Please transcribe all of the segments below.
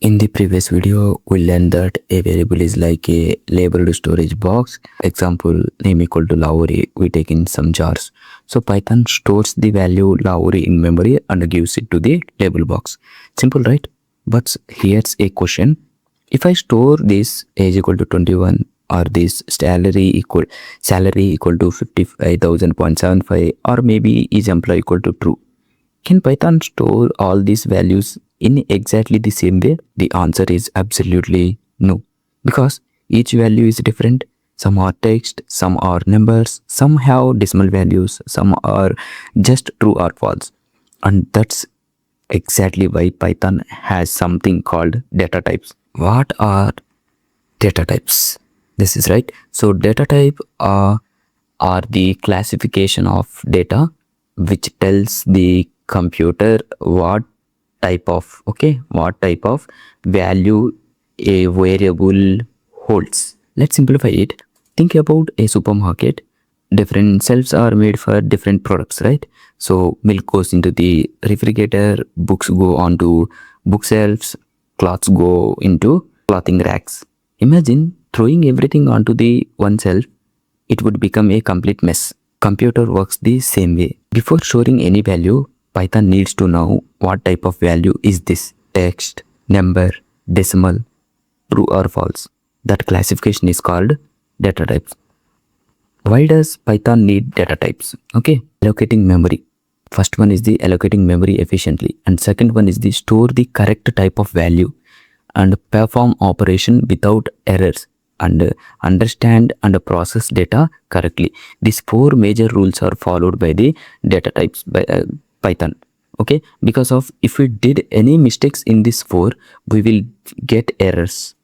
In the previous video, we learned that a variable is like a labeled storage box. Example, name equal to Lowry, we take in some jars. So Python stores the value Lowry in memory and gives it to the label box. Simple, right? But here's a question. If I store this age equal to 21 or this salary equal to 55,000.75 or maybe is employee equal to true, can Python store all these values in exactly the same way? The answer is absolutely no, because each value is different. Some are text, some are numbers, some have decimal values, some are just true or false. And that's exactly why Python has something called data types. What are data types? This is right. So data type are the classification of data which tells the computer what type of value a variable holds. Let's simplify it. Think about a supermarket. Different shelves are made for different products, right? So milk goes into the refrigerator, books go onto bookshelves, clothes go into clothing racks. Imagine throwing everything onto the one shelf. It would become a complete mess. Computer works the same way. Before storing any value, Python needs to know what type of value is this: text, number, decimal, true or false. That classification is called data types. Why does Python need data types? Okay, allocating memory. First one is the allocating memory efficiently, and second one is the store the correct type of value and perform operation without errors and understand and process data correctly. These four major rules are followed by the data types by Python. Okay, because of if we did any mistakes in this four, we will get errors.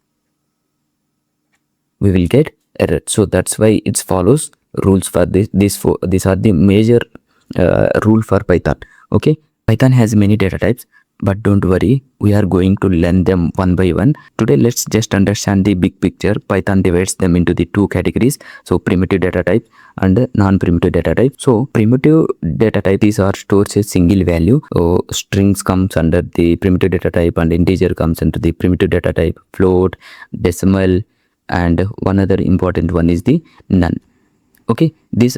So that's why it follows rules for these four. These are the major rule for Python. Okay, Python has many data types, but don't worry, we are going to learn them one by one. Today, let's just understand the big picture. Python divides them into the two categories. So primitive data type and non-primitive data type. So primitive data type is or stores a single value. So strings comes under the primitive data type and integer comes into the primitive data type. Float, decimal, and one other important one is the none. Okay, these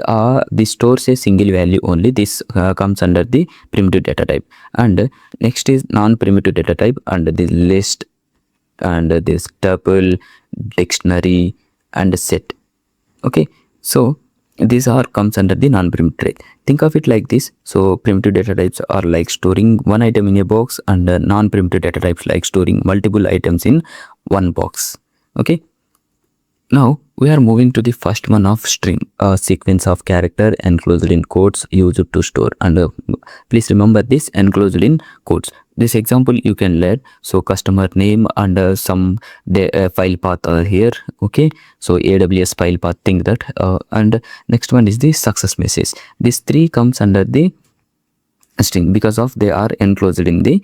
stores a single value only. This comes under the primitive data type. And next is non-primitive data type, and the list and this tuple, dictionary, and set. Okay, so these are comes under the non-primitive type. Think of it like this. So primitive data types are like storing one item in a box, and non-primitive data types like storing multiple items in one box. Okay, now we are moving to the first one of string, a sequence of character enclosed in quotes used to store. And please remember this enclosed in quotes. This example you can learn. So customer name and some file path are here. Okay, so AWS file path, think that. And next one is the success message. These three comes under the string because of they are enclosed in the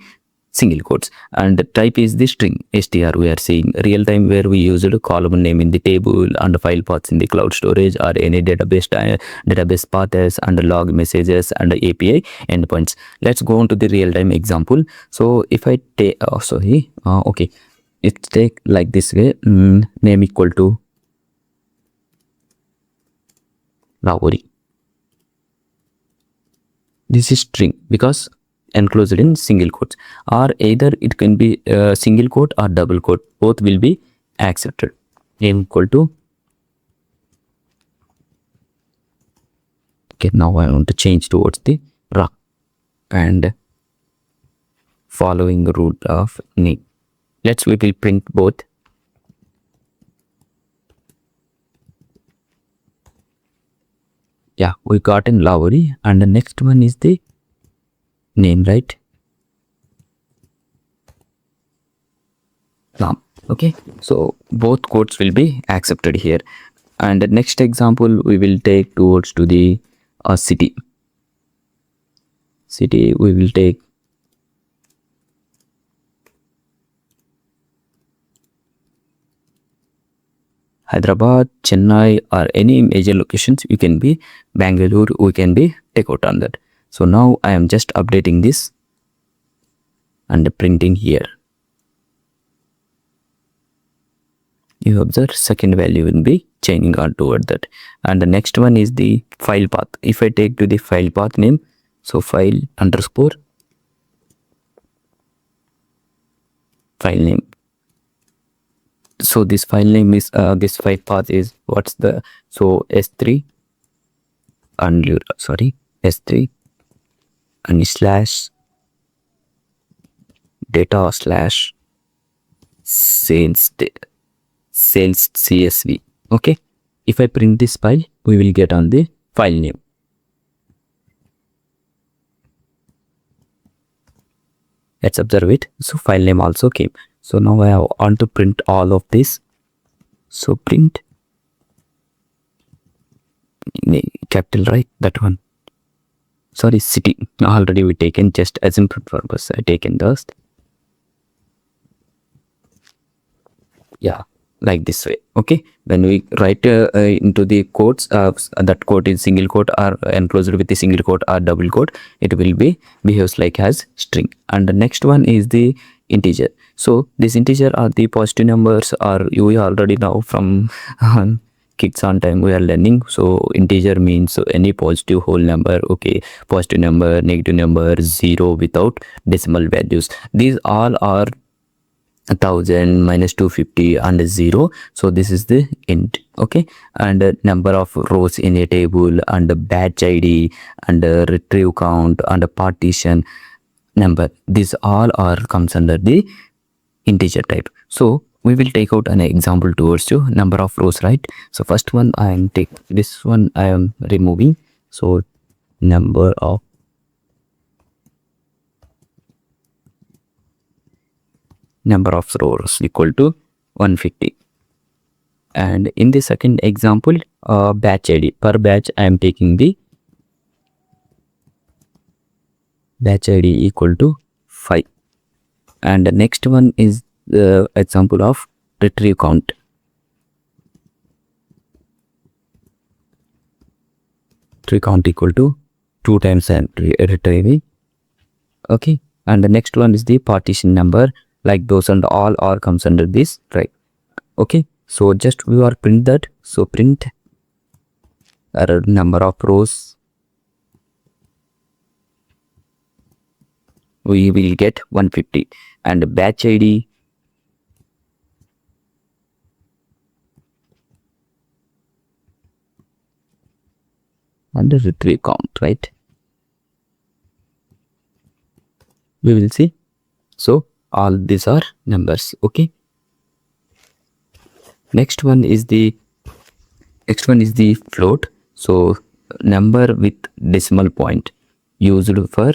single quotes, and the type is the string str. We are saying real time where we used column name in the table and file paths in the cloud storage or any database paths and log messages and API endpoints. Let's go on to the real time example. So if I take okay, it's take like this way. Name equal to Lowry. This is string because enclosed in single quotes, or either it can be single quote or double quote, both will be accepted. Name equal to, okay, now I want to change towards the rock and following the rule of name. We will print both. Yeah, we got in Lowry, and the next one is the name, right? Okay, so both quotes will be accepted here. And the next example we will take towards to the city. We will take Hyderabad, Chennai, or any major locations. You can be Bangalore, we can be take out on that. So now I am just updating this and printing here. You observe second value will be chaining on toward that. And the next one is the file path. If I take to the file path name, so file underscore file name. So this file name is this file path is what's the, so s3 and s3 and slash data slash sales csv. Okay, if I print this file, we will get on the file name. Let's observe it. So file name also came. So now I want to print all of this. So print capital, right? That one. Sorry, city. Already we taken, just as input purpose. I taken those. Yeah, like this way. Okay, when we write into the quotes, that quote is single quote or enclosed with the single quote or double quote, it will be behaves like as string. And the next one is the integer. So this integer are the positive numbers, or you already know from kids on time we are learning. So integer means any positive whole number. Okay, positive number, negative number, zero without decimal values. These all are 1000 minus 250 and 0. So this is the int. Okay, and number of rows in a table, and the batch id, and retrieve count, and partition number. These all are comes under the integer type. So we will take out an example towards you. Number of rows, right? So first one I am take this one I am removing. So number of rows equal to 150. And in the second example, batch id, per batch I am taking the batch id equal to 5. And the next one is the example of retrieve count. Retrieve count equal to 2 times I am retrieving. Okay, and the next one is the partition number, like those and all comes under this, right? Okay, so just we are print that. So print number of rows, we will get 150, and batch id and the retrieve count, right? We will see. So all these are numbers. Okay, next one is the float. So number with decimal point used for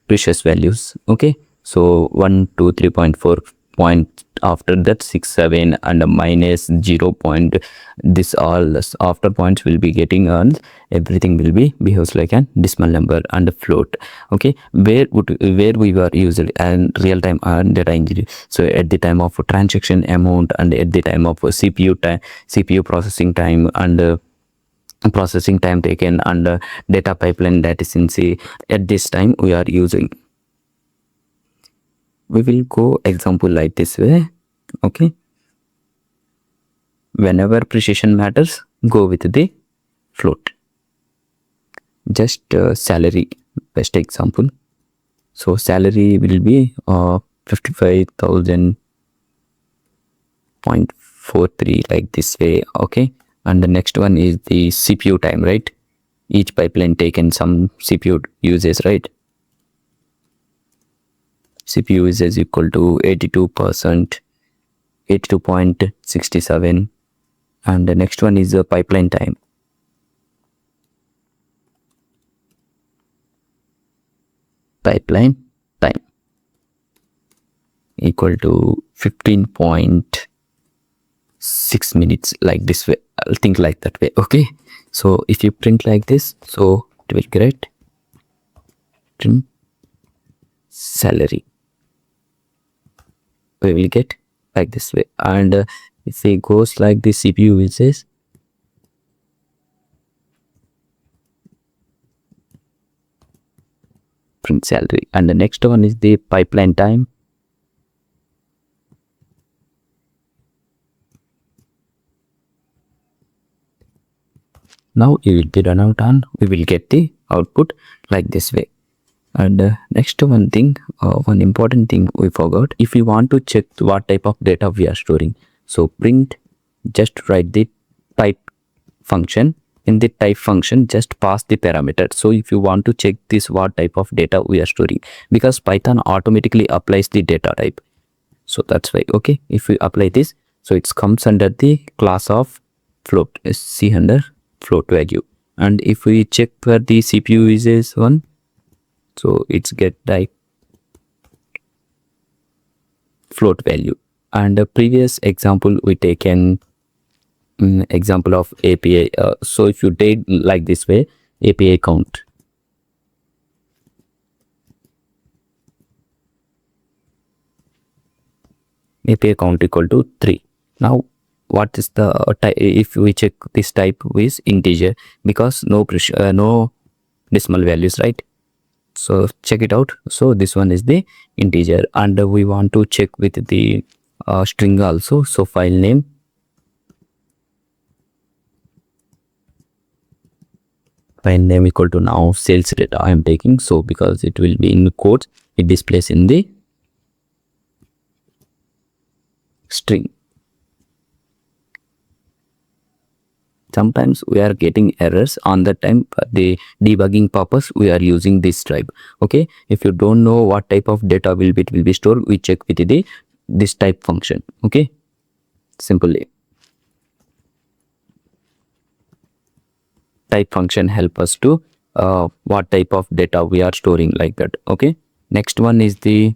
precious values. Okay, so 1 2 3.4 point, after that 6 7 and a minus 0 point. This all after points will be getting on, everything will be behaves like an decimal number and a float. Okay, where we were usually and real time and data engineering. So at the time of transaction amount, and at the time of CPU processing time, and processing time taken, and data pipeline latency, at this time we are using. We will go example like this way. Okay, whenever precision matters, go with the float. Just salary, best example. So salary will be 55,000.43, like this way. Okay, and the next one is the CPU time, right? Each pipeline taken some CPU uses, right? CPU usage equal to 82%, 82.67. And the next one is the pipeline time. Pipeline time equal to 15.6 minutes, like this way. I'll think like that way. Okay, so if you print like this, so it will get print salary. We will get like this way. And if it goes like the CPU uses, print salary. And the next one is the pipeline time. Now it will be run out and we will get the output like this way. And next one thing, one important thing we forgot, if we want to check what type of data we are storing, so print, just write the type function. In the type function, just pass the parameter. So if you want to check this what type of data we are storing, because Python automatically applies the data type, so that's why. Okay, if we apply this, so it comes under the class of float, c under float value. And if we check where the CPU uses one, so it's get like float value. And the previous example we taken example of API. So if you take like this way, API count, API count equal to 3. Now what is the type? If we check this type is integer, because no decimal values, right? So check it out. So this one is the integer, and we want to check with the string also. So file name, equal to, now sales data I am taking, so because it will be in quotes, it displays in the string. Sometimes we are getting errors, on the time for the debugging purpose we are using this type. Okay, if you don't know what type of data it will be stored, we check with the this type function. Okay, simply type function help us to what type of data we are storing, like that. Okay, next one is the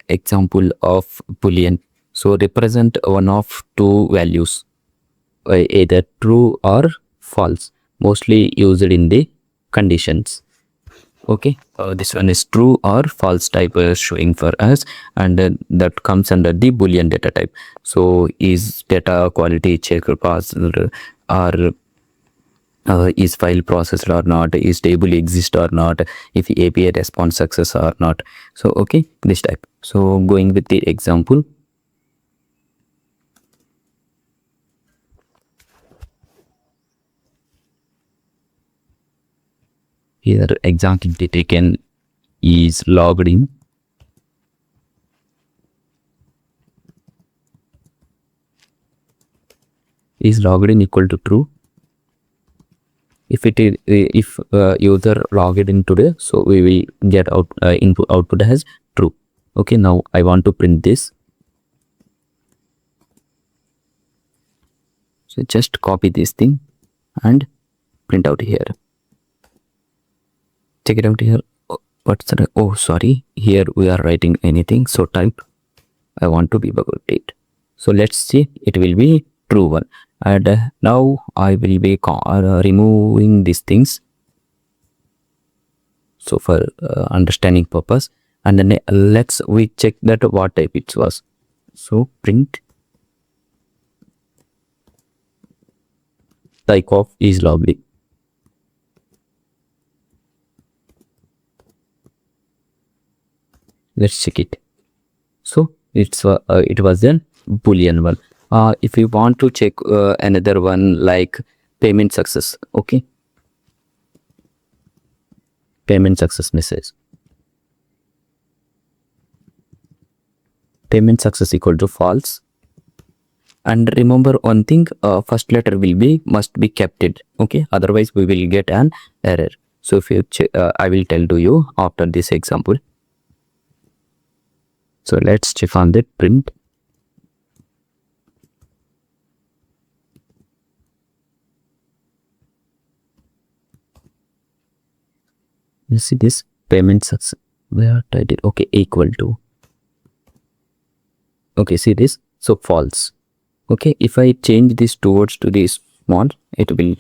example of boolean. So represent one of two values, either true or false, mostly used in the conditions. Okay, this one is true or false type showing for us, and that comes under the boolean data type. So is data quality checked passed, or is file processed or not, is table exist or not, if the API response success or not. So okay, this type. So going with the example, here example taken is logged in. Is logged in equal to true. If it is, if user logged in today, so we will get out input output as true. Okay, now I want to print this. So just copy this thing and print out here. Check it out here. What's the, oh sorry, here we are writing anything, so type I want to be about date. So let's see, it will be true one. And now I will be removing these things, so for understanding purpose. And then let's we check that what type it was. So print type of is logged in. Let's check it. So it's it was a boolean one. If you want to check another one like payment success. Okay, payment success message, payment success equal to false. And remember one thing, first letter will be must be kept it. Okay, otherwise we will get an error. So if you check, I will tell to you after this example. So let's check on the print. You see this payment success, where I did, okay, equal to, okay, see this, so false. Okay, if I change this towards to this small, it will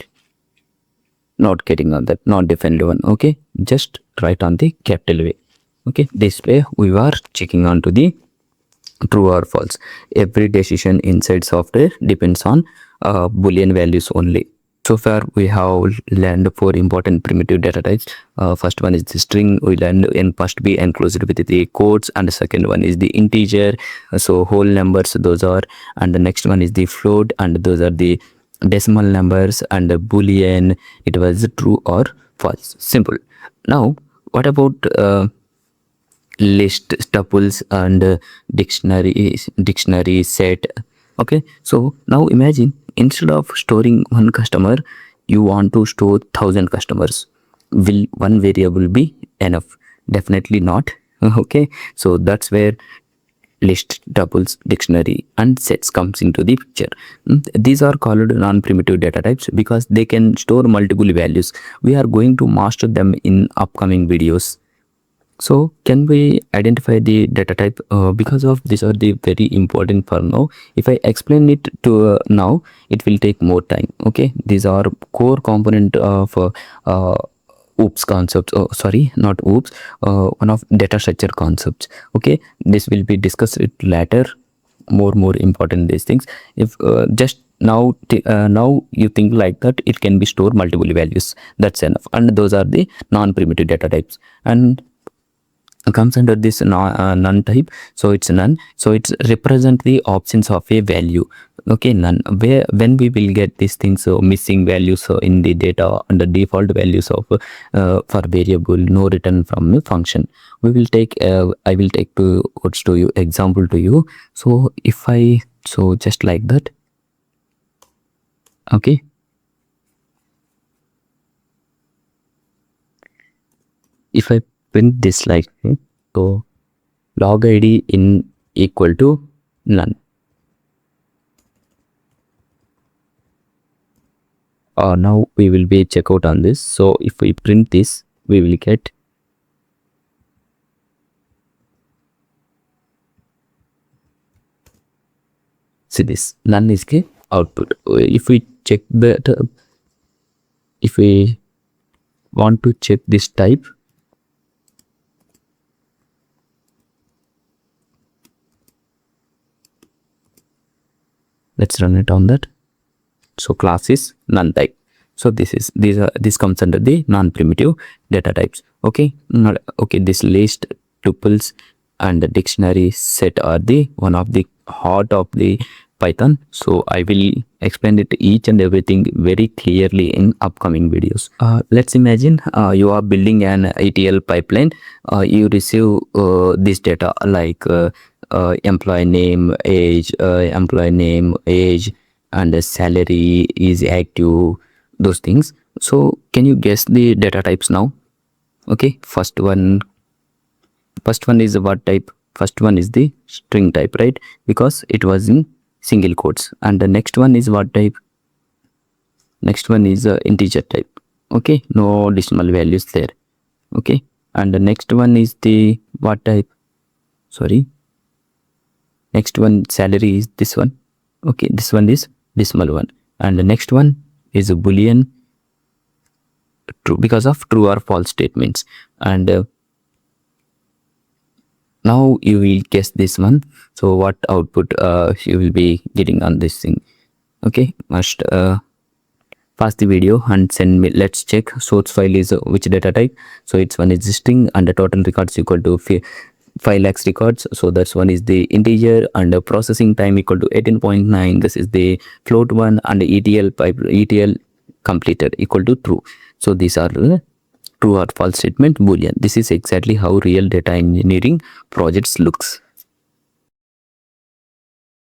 not getting on that, not defined one. Okay, just write on the capital way. Okay, this way we are checking on to the true or false. Every decision inside software depends on boolean values only. So far we have learned 4 important primitive data types. First one is the string, we learned and must be enclosed with the quotes, and the second one is the integer, so whole numbers those are, and the next one is the float, and those are the decimal numbers and boolean, it was true or false. Simple. Now what about list, tuples and dictionary set? Okay, so now imagine instead of storing one customer, you want to store 1,000 customers. Will one variable be enough? Definitely not. Okay, so that's where list, tuples, dictionary and sets comes into the picture. These are called non-primitive data types because they can store multiple values. We are going to master them in upcoming videos. So can we identify the data type? Because of these are the very important for now. If I explain it to now, it will take more time. Okay, these are core component of oops concepts. Oh, sorry, not oops. One of data structure concepts. Okay, this will be discussed it later. More important these things. If just now you think like that, it can be stored multiple values. That's enough, and those are the non-primitive data types. And comes under this none type, so it's none, so it's represent the options of a value. Okay, none, where when we will get these things, so missing values in the data and the default values of for variable, no return from a function. We will take I will take to what's to you example to you. So if I, so just like that. Okay, if I print this like so log id in equal to none. Now we will be check out on this. So if we print this, we will get, see this none is the output. If we check that, if we want to check this type, let's run it on that. So class is none type. So this comes under the non-primitive data types. Okay, okay, this list, tuples and the dictionary set are the one of the heart of the Python. So I will explain it each and everything very clearly in upcoming videos. Let's imagine you are building an ETL pipeline. You receive this data like employee name, age, and the salary is active, those things. So can you guess the data types now? Okay, first one is what type? First one is the string type, right? Because it was in single quotes. And the next one is what type? Next one is integer type. Okay, no decimal values there. Okay, and the next one is the what type? Sorry, next one salary is this one. Okay, this one is decimal one, and the next one is a boolean true because of true or false statements. And now you will guess this one. So what output you will be getting on this thing? Okay, must pause the video and send me. Let's check source file is which data type. So it's one is string and the total records equal to 5 lakhs records. So that's one is the integer, and the processing time equal to 18.9. This is the float one, and the ETL completed equal to true. So these are true or false statement boolean. This is exactly how real data engineering projects looks.